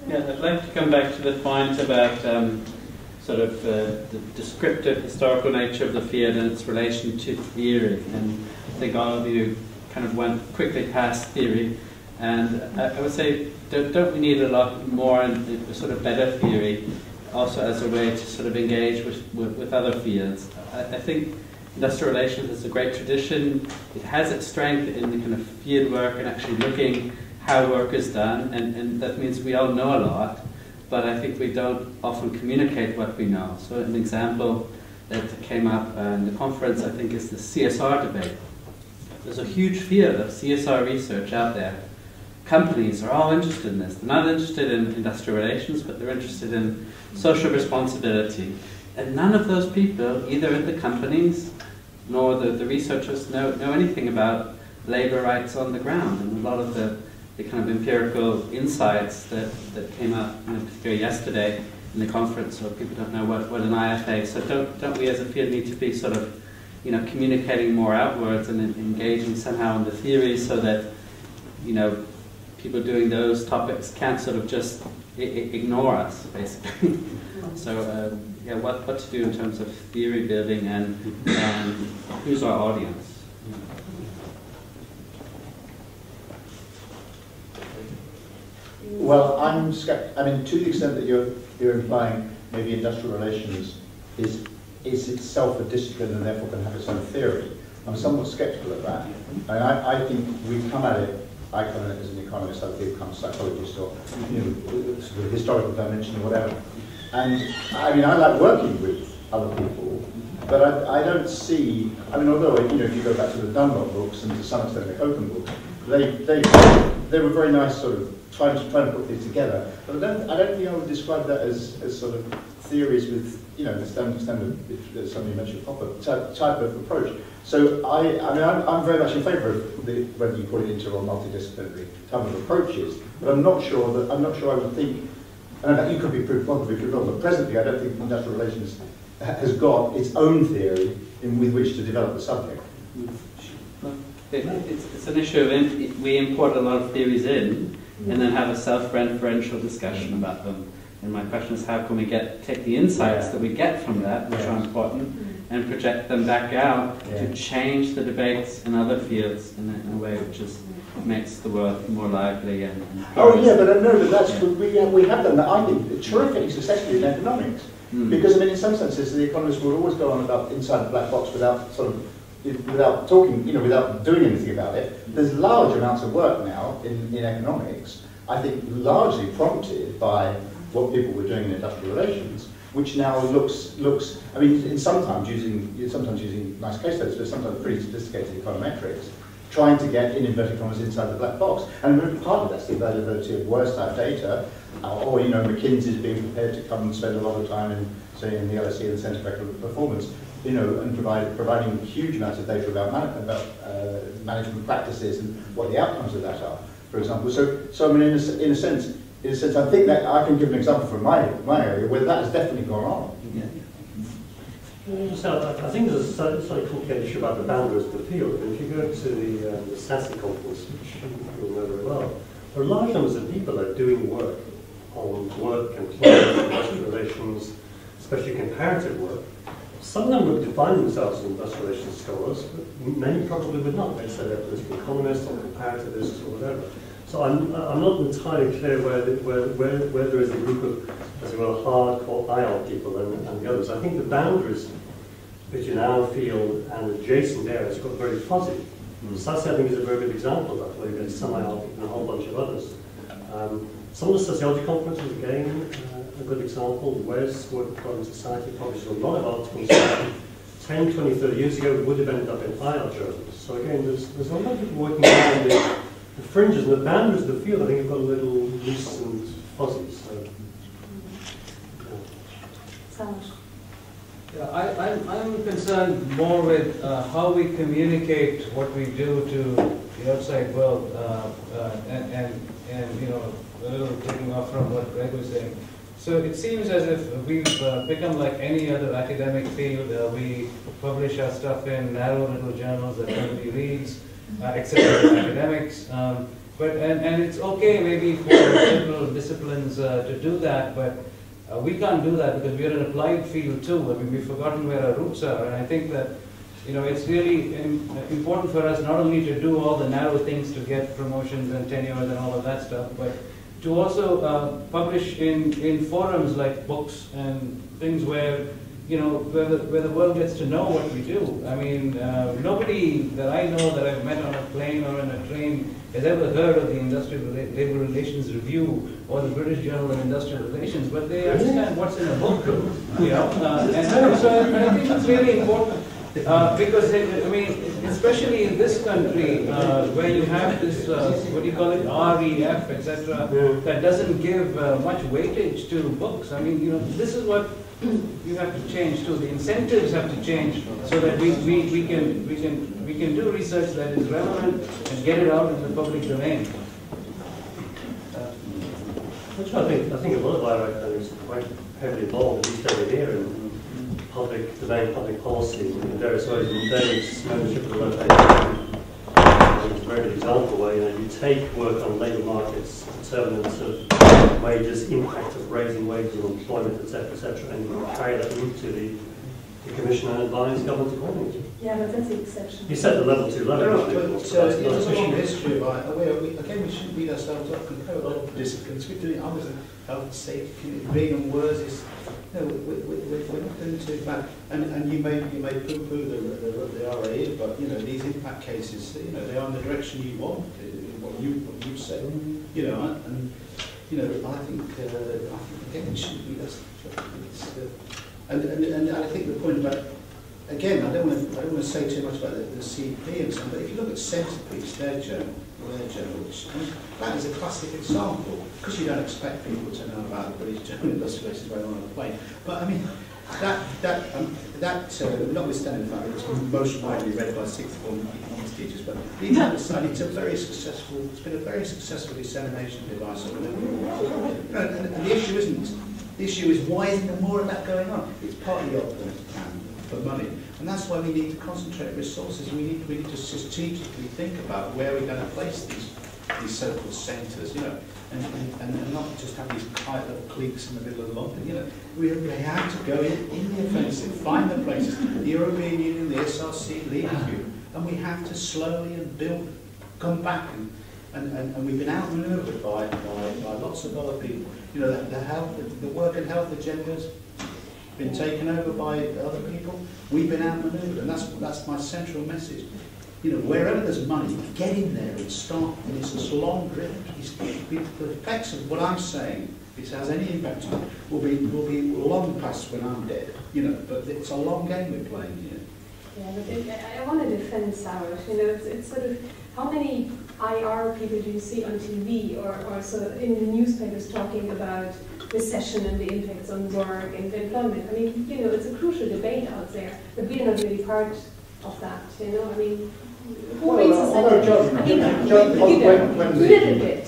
Yeah, I'd like to come back to the point about the descriptive historical nature of the field and its relation to theory. And I think all of you kind of went quickly past theory. And I would say, don't we need a lot more and sort of better theory, also as a way to sort of engage with other fields? I think industrial relations is a great tradition. It has its strength in the kind of field work and actually looking how work is done, and that means we all know a lot, but I think we don't often communicate what we know. So an example that came up in the conference, I think, is the Csr debate. There's a huge field of CSR research out there. Companies are all interested in this. They're not interested in industrial relations, but they're interested in social responsibility. And none of those people, either at the companies nor the researchers, know anything about labor rights on the ground. And a lot of the kind of empirical insights that came up, particularly yesterday in the conference, so people don't know what an IFA. So don't we as a field need to be sort of, communicating more outwards and engaging somehow in the theory, so that, people doing those topics can't sort of just ignore us, basically. So, yeah, what to do in terms of theory building and who's our audience? Well, I mean, to the extent that you're implying maybe industrial relations is itself a discipline and therefore can have its own theory, I'm somewhat sceptical of that. And I think we come at it, I come at it as an economist, other people come as a psychologist or sort of historical dimension or whatever. And I mean, I like working with other people, but I don't see, I mean, although, if you go back to the Dunlop books and to some extent the Copen books, they were very nice sort of trying to put these together. But I don't think I would describe that as sort of theories with, the standard, if somebody mentioned Popper, type of approach. So I'm very much in favour of whether you call it inter or multidisciplinary type of approaches. But I'm not sure I would think, and you could be proved wrong, but presently I don't think industrial relations has got its own theory with which to develop the subject. It's an issue of we import a lot of theories in and then have a self-referential discussion about them. And my question is, how can we take the insights that we get from that, which are important, and project them back out to change the debates in other fields in a way which makes the world more lively and oh yeah, but I know that that's we have done that. I think terrifically successfully in economics, because I mean, in some senses, the economists will always go on about inside the black box without talking, without doing anything about it. There's large amounts of work now in economics, I think largely prompted by what people were doing in industrial relations, which now looks. I mean, sometimes using nice case studies, but sometimes pretty sophisticated econometrics, trying to get, in inverted commas, inside the black box. And part of that's the availability of worse-type data, or McKinsey's being prepared to come and spend a lot of time in, say, in the LSE and the Centre for Economic Performance, and providing huge amounts of data about management practices and what the outcomes of that are, for example. So I mean, in a sense, I think that I can give an example from my area where that has definitely gone on. So I think there's a slightly complicated issue about the boundaries of the field. I mean, if you go to the SASI conference, which you know very well, there are large numbers of people that are doing work on work and industrial relations, especially comparative work. Some of them would define themselves as industrial relations scholars, but many probably would not. They'd say they're political economists or comparativists or whatever. So I'm not entirely clear where there is a group of, as it were, hardcore IR people and the others. I think the boundaries between our field and adjacent areas got very fuzzy. SASI, I think, is a very good example of that, where you get some IR people and a whole bunch of others. Some of the sociology conferences, again, a good example. WES, Work Economy Society, published a lot of articles 10, 20, 30 years ago would have ended up in IR journals. So again, there's a lot of people working around the fringes and the boundaries of the field. I think have got a little loose and fuzzy. So. Yeah, I'm concerned more with how we communicate what we do to the outside world, and a little taking off from what Greg was saying. So it seems as if we've become like any other academic field. We publish our stuff in narrow little journals that nobody reads, except for academics. And it's okay maybe for several disciplines to do that, but we can't do that because we're an applied field too. I mean, we've forgotten where our roots are, and I think that it's really important for us not only to do all the narrow things to get promotions and tenures and all of that stuff, but to also publish in forums like books and things where where the world gets to know what we do. I mean, nobody that I know that I've met on a plane or in a train has ever heard of the Industrial Labour Relations Review or the British Journal of Industrial Relations, but they understand what's in a book, and so I think it's really important because I mean, especially in this country where you have this what do you call it, REF, etc., that doesn't give much weightage to books. I mean, this is what you have to change too. The incentives have to change so that we can do research that is relevant and get it out in the public domain. Which I think a lot of our academics are quite heavily involved, at least over here, in public domain, public policy in various ways, and David's membership of the local very good example where you take work on labour markets, determinants of wages, impact of raising wages and employment, etc., and you carry that into the Commission and advise government accordingly. Yeah, but that's the exception. You set the level too low. There's a long history of again, we shouldn't beat ourselves up. Compare a lot of disciplines. We're doing others, health and safety, reading and words is. No, we're not doing too bad. And you may poo-poo the RAE, but these impact cases, they are in the direction you want. What you say, and I think again, it shouldn't be us. And I think the point about, again, I don't want to say too much about the CP and so on, but if you look at Centrepiece, their journal, which that is a classic example, because you don't expect people to know about the British Journal Industrialists when on a plane. But I mean, notwithstanding the fact that it's most widely read by sixth form economics teachers, but the other side, it's been a very successful dissemination device. And the issue isn't. The issue is, why isn't there more of that going on? It's partly your plan for money. And that's why we need to concentrate resources. We need to strategically think about where we're going to place these so-called centres, and not just have these quiet little cliques in the middle of London. We have to go in the offensive, find the places. The European Union, the SRC, lead you, and we have to slowly and build, come back and we've been outmaneuvered by lots of other people. The work and health agenda's been taken over by other people. We've been outmaneuvered, and that's my central message. Wherever there's money, get in there and start. And it's this long drift. The effects of what I'm saying, if it has any impact on it, will be long past when I'm dead. But it's a long game we're playing here. Yeah, but I want to defend Sarah. It's sort of, how many IR people do you see on TV or sort of in the newspapers talking about recession and the impacts on work and employment? I mean, it's a crucial debate out there, but we're not really part of that. I mean, who raises that? A little bit.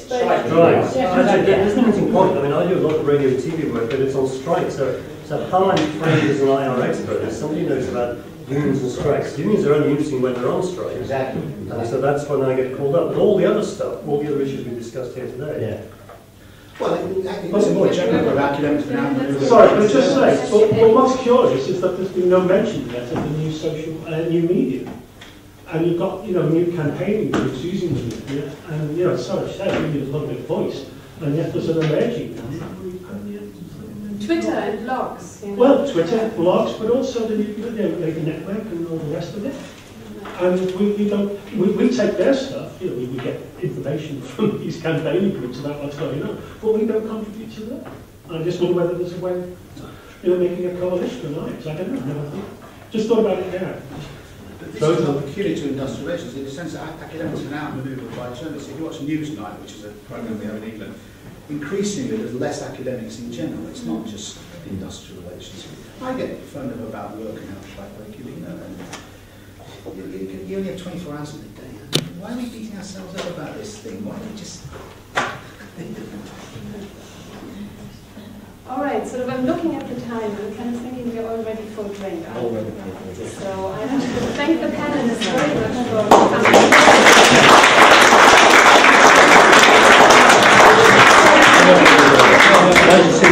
Right. There's an interesting point. I mean, I do a lot of radio and TV work, but it's on strike. So how I'm trained as an IR expert is somebody who knows about unions and strikes. Unions are only interesting when they're on strike. Exactly. And so that's when I get called up. But all the other stuff, all the other issues we discussed here today. Yeah. Well, it's a more general about academics now. Sorry, but just say, well, what's curious is that there's been no mention yet of the new new media. And you've got, new campaigning groups using the media, and, sorry, Sarah, you need a little bit of voice, and yet there's an emerging Twitter and blogs. Well, Twitter, blogs, but also the Labour Network and all the rest of it. And we take their stuff, we get information from these campaigning groups about what's going on, but we don't contribute to that. I just wonder whether there's a way of, making a coalition or not. I don't know. Just thought about it now. This is not peculiar to industrial relations, in the sense that academics are now manoeuvred by journalists. If you watch Newsnight, which is a programme we have in England, increasingly there's less academics in general. It's not just industrial relations. I get phoned up about work and health quite regularly, and you only have 24 hours in a day. Why are we beating ourselves up about this thing? Why don't we just... All right, so I'm looking at the time, and I'm kind of thinking we're all ready for a drink. So I have to thank the panelists very much for coming.